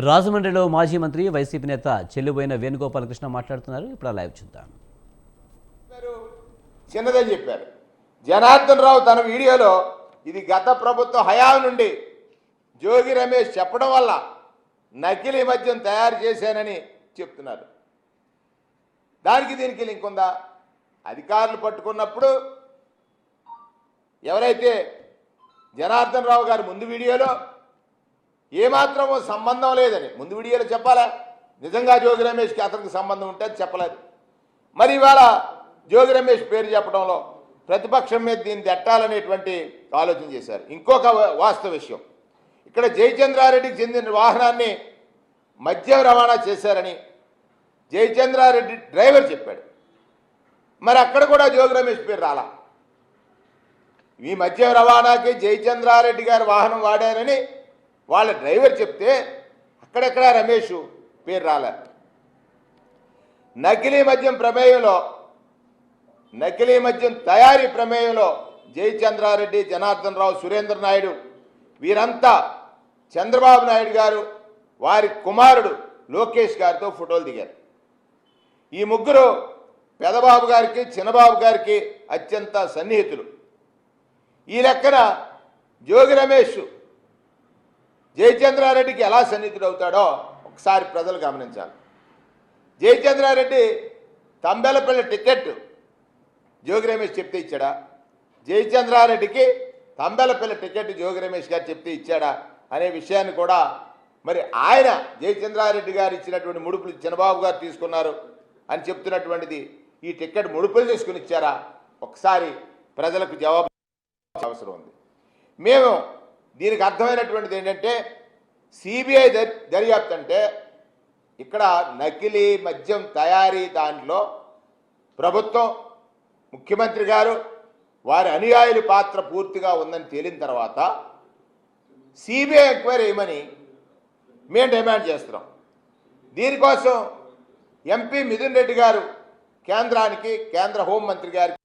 రాజమండ్రిలో మాజీ మంత్రి వైసీపీ నేత చెల్లుబోయిన వేణుగోపాలకృష్ణ మాట్లాడుతున్నారు. ఇప్పుడు లైవ్ చూద్దాం. చిన్నదని చెప్పారు జనార్దన్ రావు తన వీడియోలో ఇది గత ప్రభుత్వ హయాం నుండి జోగి రమేష్ చెప్పడం వల్ల నకిలీ మద్యం తయారు చేశానని చెప్తున్నారు. దానికి దీనికి లింక్ ఉందా? అధికారులు పట్టుకున్నప్పుడు ఎవరైతే జనార్దన్ రావు గారు ముందు వీడియోలో ఏమాత్రం సంబంధం లేదని ముందు వీడియోలో చెప్పాలా? నిజంగా జోగి రమేష్కి అతనికి సంబంధం ఉంటే అది చెప్పలేదు. మరి ఇవాళ జోగి రమేష్ పేరు చెప్పడంలో ప్రతిపక్షం మీద దీన్ని తట్టాలనేటువంటి ఆలోచన చేశారు. ఇంకొక వాస్తవ విషయం, ఇక్కడ జయచంద్రారెడ్డికి చెందిన వాహనాన్ని మద్యం రవాణా చేశారని జయచంద్రారెడ్డి డ్రైవర్ చెప్పాడు. మరి అక్కడ కూడా జోగి రమేష్ పేరు రాలా. ఈ మద్యం రవాణాకి జయచంద్రారెడ్డి గారు వాహనం వాడారని వాళ్ళ డ్రైవర్ చెప్తే అక్కడెక్కడ రమేష్ పేరు రాలే. నకిలీ మద్యం తయారీ ప్రమేయంలో జయచంద్రారెడ్డి, జనార్దన్ రావు, సురేంద్ర నాయుడు వీరంతా చంద్రబాబు నాయుడు గారు వారి కుమారుడు లోకేష్ గారితో ఫోటోలు దిగారు. ఈ ముగ్గురు పెదబాబు గారికి, చిన్నబాబు గారికి అత్యంత సన్నిహితులు. ఈ లెక్కన జోగి రమేష్ జయచంద్రారెడ్డికి ఎలా సన్నిహితుడు అవుతాడో ఒకసారి ప్రజలు గమనించాలి. జయచంద్రారెడ్డి తంబెలపల్లి టికెట్ జోగి రమేష్ చెప్తే ఇచ్చాడా? జయచంద్రారెడ్డికి తంబెలపల్లి టికెట్ జోగి రమేష్ గారు చెప్తే ఇచ్చాడా అనే విషయాన్ని కూడా మరి ఆయన జయచంద్రారెడ్డి గారు ఇచ్చినటువంటి ముడుపులు చిన్నబాబు గారు తీసుకున్నారు అని చెప్తున్నటువంటిది ఈ టికెట్ ముడుపులు తీసుకుని ఇచ్చారా? ఒకసారి ప్రజలకు జవాబు అవసరం ఉంది. మేము దీనికి అర్థమైనటువంటిది ఏంటంటే సిబిఐ దర్యాప్తు అంటే ఇక్కడ నకిలీ మద్యం తయారీ దాంట్లో ప్రభుత్వం, ముఖ్యమంత్రి గారు, వారి అనుయాయుల పాత్ర పూర్తిగా ఉందని తేలిన తర్వాత సిబిఐ ఎంక్వైరీ చేయమని మేము డిమాండ్ చేస్తున్నాం. దీనికోసం ఎంపీ మిథున్ రెడ్డి గారు కేంద్రానికి, కేంద్ర హోంమంత్రి గారికి